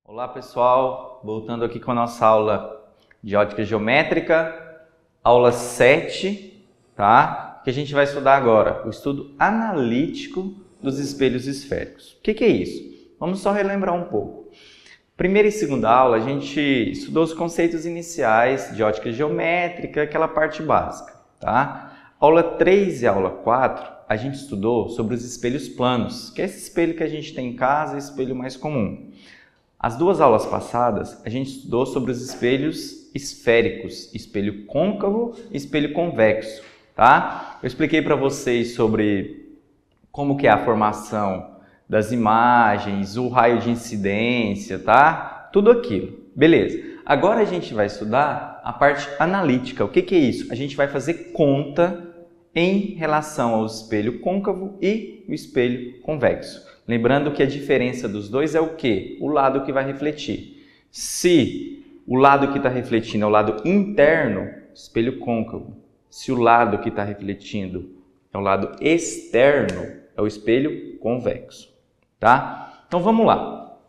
Olá pessoal, voltando aqui com a nossa aula de ótica geométrica, aula 7, tá? Que a gente vai estudar agora, o estudo analítico dos espelhos esféricos. O que é isso? Vamos só relembrar um pouco. Primeira e segunda aula a gente estudou os conceitos iniciais de ótica geométrica, aquela parte básica, tá? Aula 3 e aula 4 a gente estudou sobre os espelhos planos, que é esse espelho que a gente tem em casa, espelho mais comum. As duas aulas passadas, a gente estudou sobre os espelhos esféricos, espelho côncavo e espelho convexo, tá? Eu expliquei para vocês sobre como que é a formação das imagens, o raio de incidência, tá? Tudo aquilo, beleza. Agora a gente vai estudar a parte analítica. O que é isso? A gente vai fazer conta em relação ao espelho côncavo e o espelho convexo. Lembrando que a diferença dos dois é o quê? O lado que vai refletir. Se o lado que está refletindo é o lado interno, espelho côncavo. Se o lado que está refletindo é o lado externo, é o espelho convexo. Tá? Então vamos lá.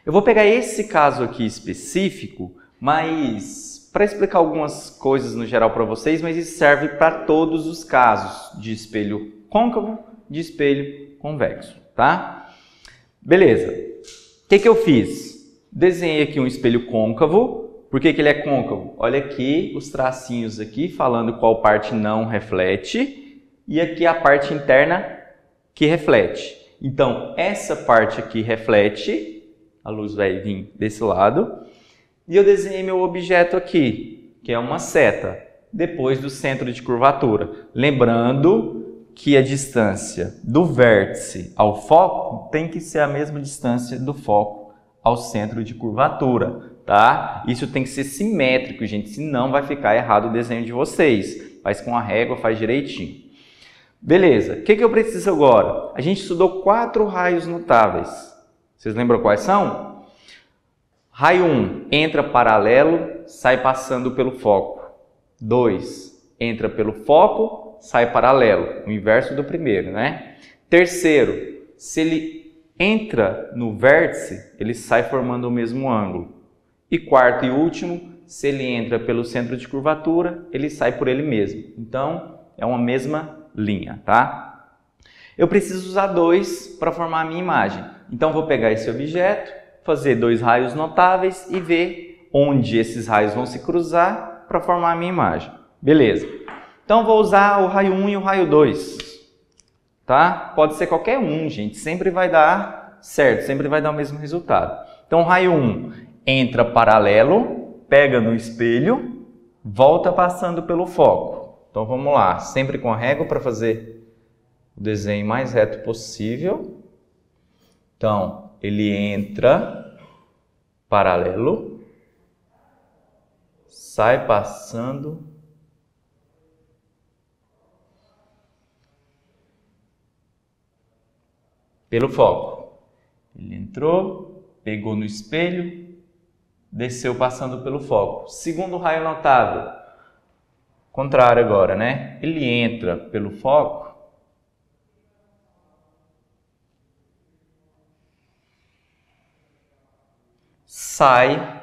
Eu vou pegar esse caso aqui específico, mas para explicar algumas coisas no geral para vocês, mas isso serve para todos os casos de espelho côncavo, de espelho convexo. Tá? Beleza. O que eu fiz? Desenhei aqui um espelho côncavo. Por que ele é côncavo? Olha aqui os tracinhos aqui falando qual parte não reflete e aqui a parte interna que reflete. Então, essa parte aqui reflete, a luz vai vir desse lado, e eu desenhei meu objeto aqui, que é uma seta, depois do centro de curvatura. Lembrando que a distância do vértice ao foco tem que ser a mesma distância do foco ao centro de curvatura, tá? Isso tem que ser simétrico, gente, senão vai ficar errado o desenho de vocês. Faz com a régua, faz direitinho. Beleza, o que eu preciso agora? A gente estudou 4 raios notáveis. Vocês lembram quais são? Raio 1, entra paralelo, sai passando pelo foco. 2, entra pelo foco, sai paralelo, o inverso do primeiro, né? Terceiro, se ele entra no vértice, ele sai formando o mesmo ângulo. E quarto e último, se ele entra pelo centro de curvatura, ele sai por ele mesmo. Então, é uma mesma linha, tá? Eu preciso usar 2 para formar a minha imagem. Então, vou pegar esse objeto, fazer 2 raios notáveis e ver onde esses raios vão se cruzar para formar a minha imagem. Beleza. Então, vou usar o raio 1 e o raio 2, tá? Pode ser qualquer um, gente. Sempre vai dar certo, sempre vai dar o mesmo resultado. Então, o raio 1 entra paralelo, pega no espelho, volta passando pelo foco. Então, vamos lá. Sempre com a régua para fazer o desenho mais reto possível. Então, ele entra paralelo, sai passando pelo foco. Ele entrou, pegou no espelho, desceu passando pelo foco. Segundo raio notável, contrário agora, né? Ele entra pelo foco, sai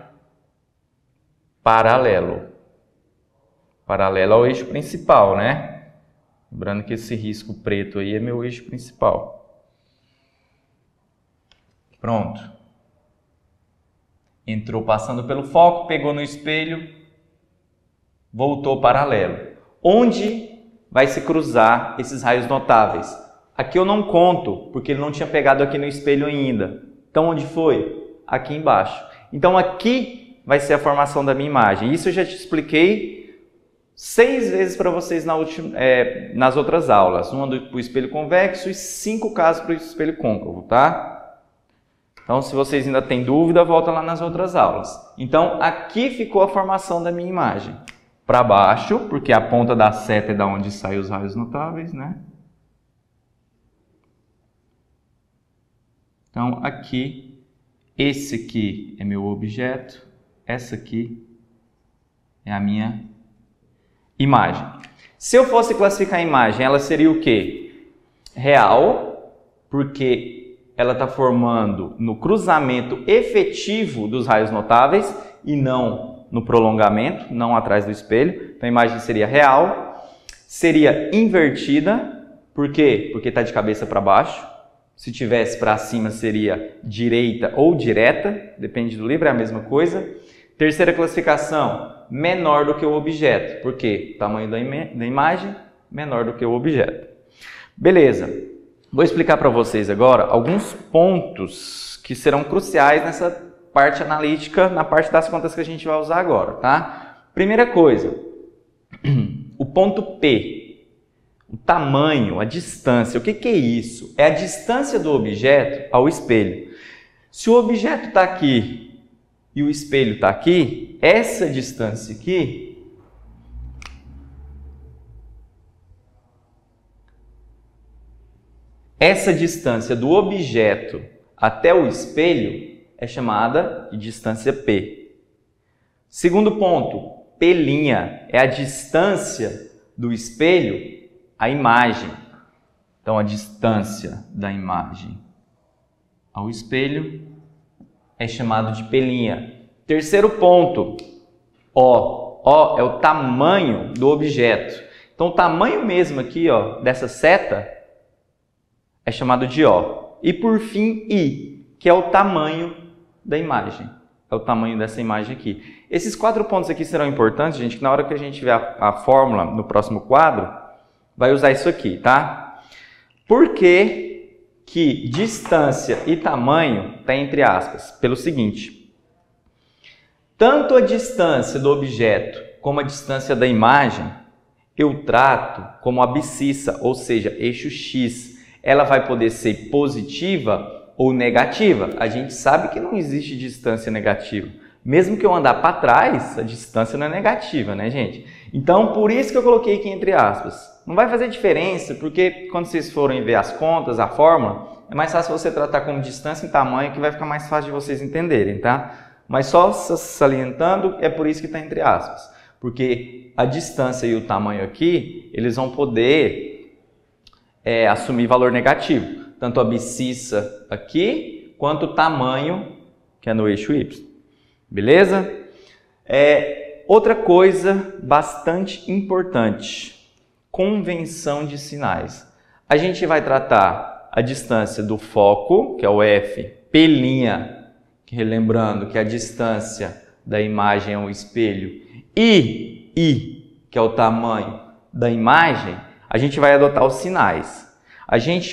paralelo. Paralelo ao eixo principal, né? Lembrando que esse risco preto aí é meu eixo principal. Pronto. Entrou passando pelo foco, pegou no espelho, voltou paralelo. Onde vai se cruzar esses raios notáveis? Aqui eu não conto, porque ele não tinha pegado aqui no espelho ainda. Então, onde foi? Aqui embaixo. Então, aqui vai ser a formação da minha imagem. Isso eu já te expliquei 6 vezes para vocês nas outras aulas. Uma para o espelho convexo e 5 casos para o espelho côncavo, tá? Então, se vocês ainda têm dúvida, volta lá nas outras aulas. Então, aqui ficou a formação da minha imagem. Para baixo, porque a ponta da seta é da onde saem os raios notáveis, né? Então, aqui, esse aqui é meu objeto, essa aqui é a minha imagem. Se eu fosse classificar a imagem, ela seria o quê? real, porque ela está formando no cruzamento efetivo dos raios notáveis e não no prolongamento, não atrás do espelho. Então a imagem seria real. Seria invertida, por quê? Porque está de cabeça para baixo. Se tivesse para cima seria direita ou direta, depende do livro, é a mesma coisa. Terceira classificação, menor do que o objeto, porque o tamanho da imagem menor do que o objeto. Beleza, vou explicar para vocês agora alguns pontos que serão cruciais nessa parte analítica, na parte das contas que a gente vai usar agora, tá? Primeira coisa, o ponto P. O tamanho, a distância, o que é isso? É a distância do objeto ao espelho. Se o objeto está aqui e o espelho está aqui, essa distância aqui essa distância do objeto até o espelho é chamada de distância P. Segundo ponto, P', é a distância do espelho à imagem. Então, a distância da imagem ao espelho é chamado de P'. Terceiro ponto, O. O é o tamanho do objeto. Então, o tamanho mesmo aqui, ó, dessa seta é chamado de O. E por fim, I, que é o tamanho da imagem. É o tamanho dessa imagem aqui. Esses 4 pontos aqui serão importantes, gente, que na hora que a gente ver a fórmula no próximo quadro, vai usar isso aqui, tá? Por que que distância e tamanho está entre aspas? Pelo seguinte, tanto a distância do objeto como a distância da imagem, eu trato como abscissa, ou seja, eixo X. Ela vai poder ser positiva ou negativa. A gente sabe que não existe distância negativa. Mesmo que eu andar para trás, a distância não é negativa, né, gente? Então, por isso que eu coloquei aqui entre aspas. Não vai fazer diferença, porque quando vocês forem ver as contas, a fórmula, é mais fácil você tratar como distância e tamanho, que vai ficar mais fácil de vocês entenderem, tá? Mas só salientando, é por isso que está entre aspas. Porque a distância e o tamanho aqui, eles vão poder assumir valor negativo. Tanto a abscissa aqui, quanto o tamanho, que é no eixo Y. Beleza? Outra coisa bastante importante. Convenção de sinais. A gente vai tratar a distância do foco, que é o F, P', que lembrando que a distância da imagem é um espelho, e I, que é o tamanho da imagem, a gente vai adotar os sinais.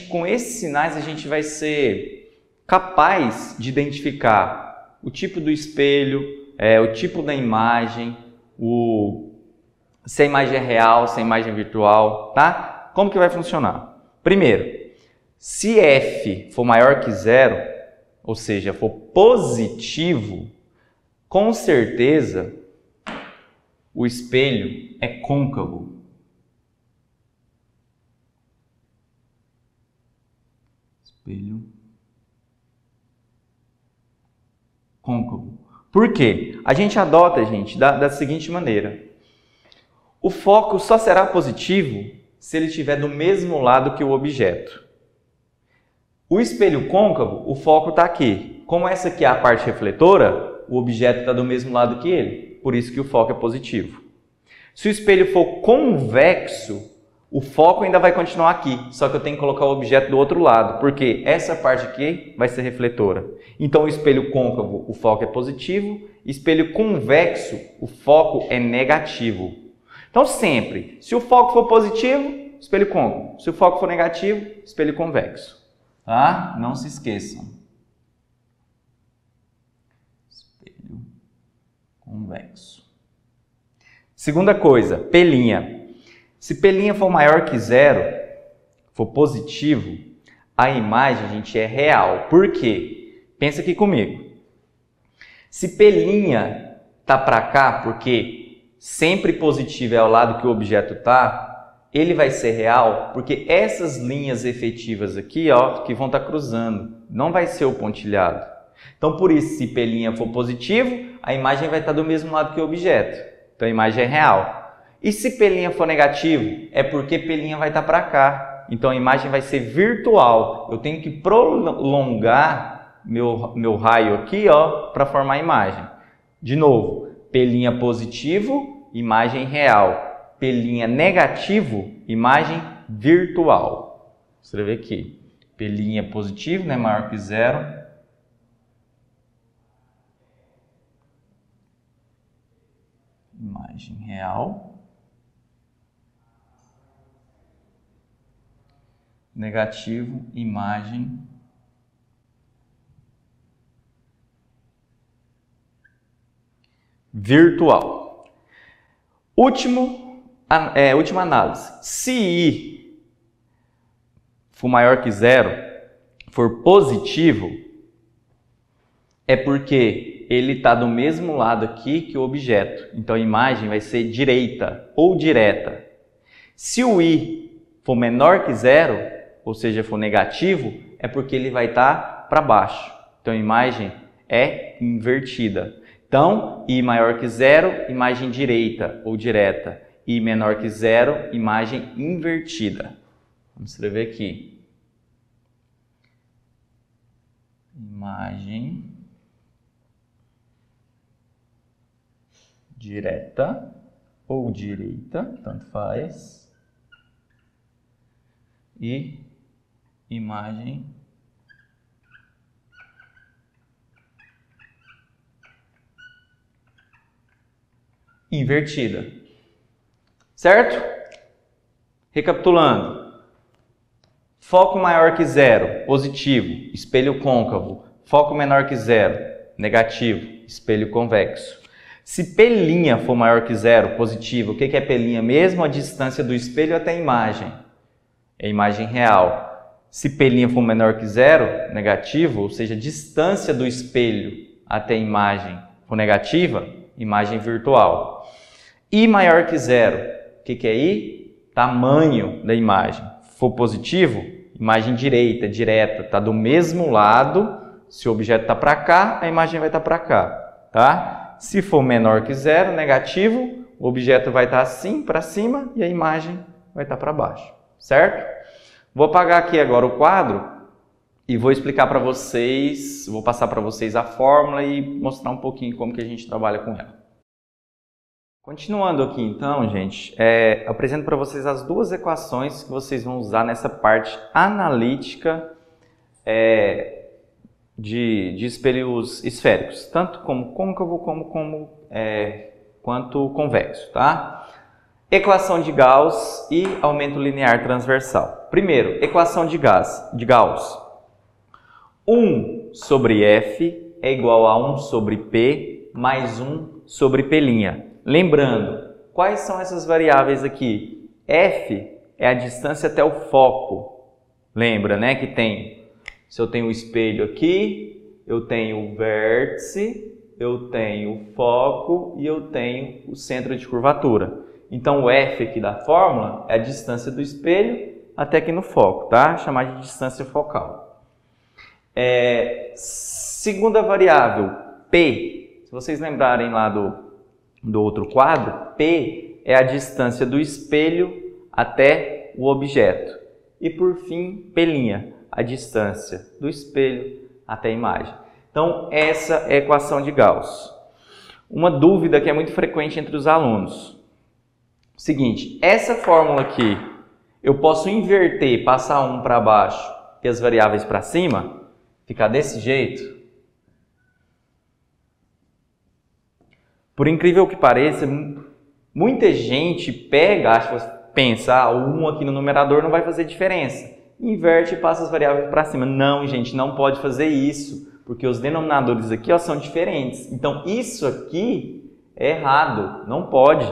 Com esses sinais, a gente vai ser capaz de identificar o tipo do espelho, o tipo da imagem, se a imagem é real, se a imagem é virtual, tá? Como que vai funcionar? Primeiro, se F for maior que 0, ou seja, for positivo, com certeza o espelho é côncavo. Espelho côncavo. Por quê? A gente adota, gente, da seguinte maneira. O foco só será positivo se ele estiver do mesmo lado que o objeto. O espelho côncavo, o foco está aqui. Como essa aqui é a parte refletora, o objeto está do mesmo lado que ele. Por isso que o foco é positivo. Se o espelho for convexo, o foco ainda vai continuar aqui. Só que eu tenho que colocar o objeto do outro lado. Porque essa parte aqui vai ser refletora. Então, o espelho côncavo, o foco é positivo. Espelho convexo, o foco é negativo. Então, sempre, se o foco for positivo, espelho côncavo. Se o foco for negativo, espelho convexo. Tá? Não se esqueçam. Espelho convexo. Segunda coisa, P'. Se P' for maior que 0, for positivo, a imagem, gente, é real. Por quê? Pensa aqui comigo. Se P' tá para cá, porque sempre positivo é ao lado que o objeto está, ele vai ser real porque essas linhas efetivas aqui, ó, que vão estar cruzando, não vai ser o pontilhado. Então, por isso, se P' for positivo, a imagem vai estar do mesmo lado que o objeto. Então, a imagem é real. E se P' for negativo, é porque P' vai estar para cá então a imagem vai ser virtual. Eu tenho que prolongar meu raio aqui, ó, para formar a imagem. De novo, P' positivo, imagem real. P' negativo, imagem virtual. Vou escrever aqui. P' positivo, né, maior que zero. Imagem real. Negativo, imagem virtual. Última análise. Se I for maior que zero, for positivo, é porque ele está do mesmo lado aqui que o objeto. Então a imagem vai ser direita ou direta. Se o I for menor que zero, ou seja, for negativo, é porque ele vai estar para baixo. Então a imagem é invertida. Então, I maior que zero, imagem direita ou direta. I menor que zero, imagem invertida. Vamos escrever aqui. Imagem direta ou direita, tanto faz. E imagem invertida. Certo? Recapitulando. Foco maior que zero, positivo, espelho côncavo. Foco menor que zero, negativo, espelho convexo. Se P' for maior que zero, positivo, o que é P' mesmo? A distância do espelho até a imagem. É a imagem real. Se P' for menor que zero, negativo, ou seja, a distância do espelho até a imagem for negativa, imagem virtual. I maior que zero, o que é I? Tamanho da imagem. For positivo, imagem direita, direta, está do mesmo lado. Se o objeto está para cá, a imagem vai estar para cá, tá? Se for menor que zero, negativo, o objeto vai estar assim, para cima, e a imagem vai estar para baixo, certo? Vou apagar aqui agora o quadro e vou explicar para vocês, vou passar para vocês a fórmula e mostrar um pouquinho como que a gente trabalha com ela. Continuando aqui então, gente, apresento para vocês as duas equações que vocês vão usar nessa parte analítica de espelhos esféricos, tanto como côncavo quanto convexo, tá? Equação de Gauss e aumento linear transversal. Primeiro, equação de Gauss. 1 sobre F é igual a 1 sobre P mais 1 sobre P'. Lembrando, quais são essas variáveis aqui? F é a distância até o foco. Lembra, né, que tem, se eu tenho o espelho aqui, eu tenho o vértice, eu tenho o foco e eu tenho o centro de curvatura. Então o F aqui da fórmula é a distância do espelho até aqui no foco, tá? Chamar de distância focal. Segunda variável, P. Se vocês lembrarem lá do outro quadro, P é a distância do espelho até o objeto. E por fim, P', a distância do espelho até a imagem. Então essa é a equação de Gauss. Uma dúvida que é muito frequente entre os alunos. Seguinte, essa fórmula aqui, eu posso inverter, passar 1 para baixo e as variáveis para cima, ficar desse jeito? Por incrível que pareça, muita gente pensa, o 1 aqui no numerador não vai fazer diferença. Inverte e passa as variáveis para cima. Não, gente, não pode fazer isso, porque os denominadores aqui são diferentes. Então, isso aqui é errado, não pode.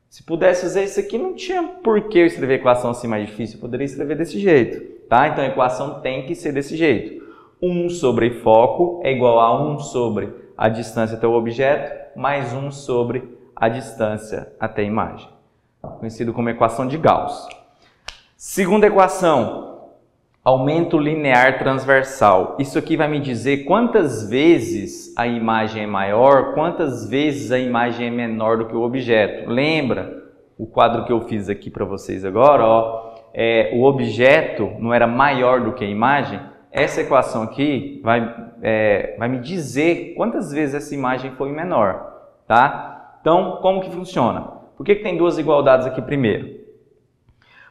Se pudesse fazer isso aqui, não tinha por que eu escrever a equação assim mais difícil, eu poderia escrever desse jeito, tá? Então a equação tem que ser desse jeito. 1 sobre foco é igual a 1 sobre a distância até o objeto, mais 1 sobre a distância até a imagem. Conhecido como equação de Gauss. Segunda equação, aumento linear transversal. Isso aqui vai me dizer quantas vezes a imagem é maior, quantas vezes a imagem é menor do que o objeto. Lembra o quadro que eu fiz aqui para vocês agora? Ó, o objeto não era maior do que a imagem, essa equação aqui vai me dizer quantas vezes essa imagem foi menor, tá? Então, como que funciona? Por que tem duas igualdades aqui primeiro?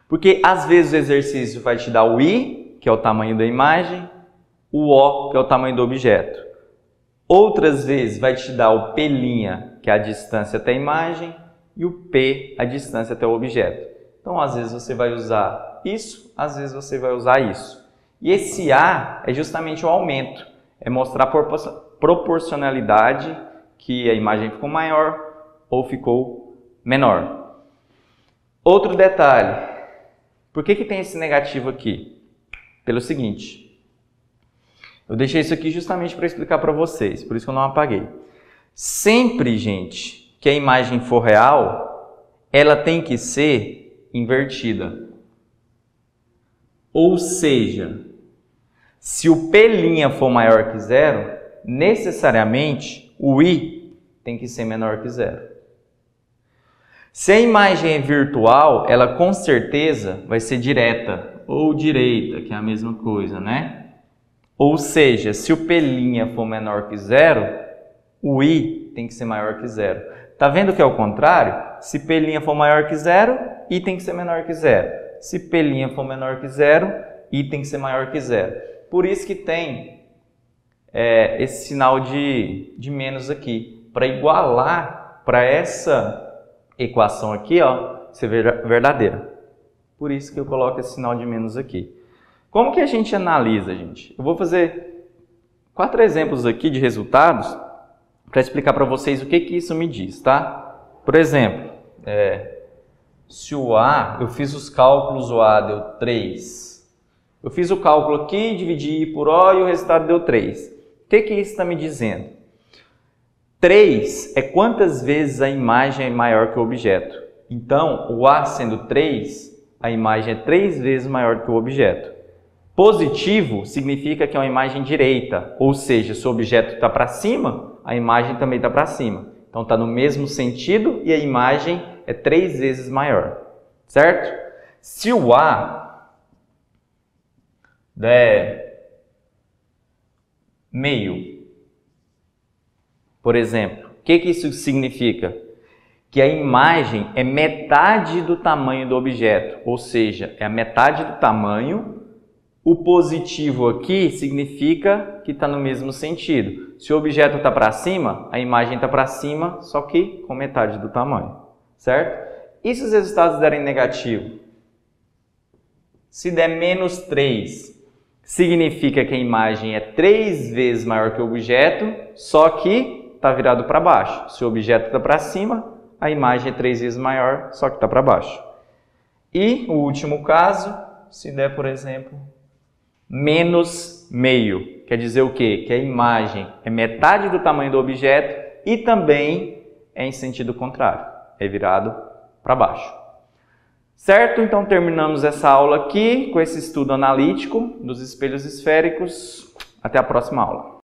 Porque às vezes o exercício vai te dar o I, que é o tamanho da imagem, o O, que é o tamanho do objeto. Outras vezes vai te dar o P', que é a distância até a imagem, e o P, a distância até o objeto. Então, às vezes você vai usar isso, às vezes você vai usar isso. E esse A é justamente o aumento, é mostrar a proporcionalidade, que a imagem ficou maior ou ficou menor. Outro detalhe, por que tem esse negativo aqui? Pelo seguinte, eu deixei isso aqui justamente para explicar para vocês, por isso que eu não apaguei. Sempre, gente, que a imagem for real, ela tem que ser invertida. Ou seja, se o P' for maior que zero, necessariamente o I tem que ser menor que zero. Se a imagem é virtual, ela com certeza vai ser direta ou direita, que é a mesma coisa, né? Ou seja, se o P' for menor que zero, o I tem que ser maior que zero. Tá vendo que é o contrário? Se P' for maior que zero, I tem que ser menor que zero. Se P' for menor que zero, I tem que ser maior que zero. Por isso que tem esse sinal de menos aqui, para igualar para essa equação aqui, ó, ser verdadeira. Por isso que eu coloco esse sinal de menos aqui. Como que a gente analisa, gente? Eu vou fazer 4 exemplos aqui de resultados para explicar para vocês o que isso me diz, tá? Por exemplo, se o A, eu fiz os cálculos, o A deu 3. Eu fiz o cálculo aqui, dividi I por O e o resultado deu 3. O que isso está me dizendo? 3 é quantas vezes a imagem é maior que o objeto. Então, o A sendo 3, a imagem é 3 vezes maior que o objeto. Positivo significa que é uma imagem direita, ou seja, se o objeto está para cima, a imagem também está para cima. Então, está no mesmo sentido e a imagem é 3 vezes maior, certo? Se o A der meio, por exemplo, o que isso significa? Que a imagem é metade do tamanho do objeto, ou seja, é a metade do tamanho. O positivo aqui significa que está no mesmo sentido. Se o objeto está para cima, a imagem está para cima, só que com metade do tamanho, certo? E se os resultados derem negativo? Se der menos 3, significa que a imagem é 3 vezes maior que o objeto, só que está virado para baixo. Se o objeto está para cima, a imagem é 3 vezes maior, só que está para baixo. E o último caso, se der, por exemplo, menos meio. Quer dizer o quê? Que a imagem é metade do tamanho do objeto e também é em sentido contrário. É virado para baixo. Certo? Então terminamos essa aula aqui com esse estudo analítico dos espelhos esféricos. Até a próxima aula.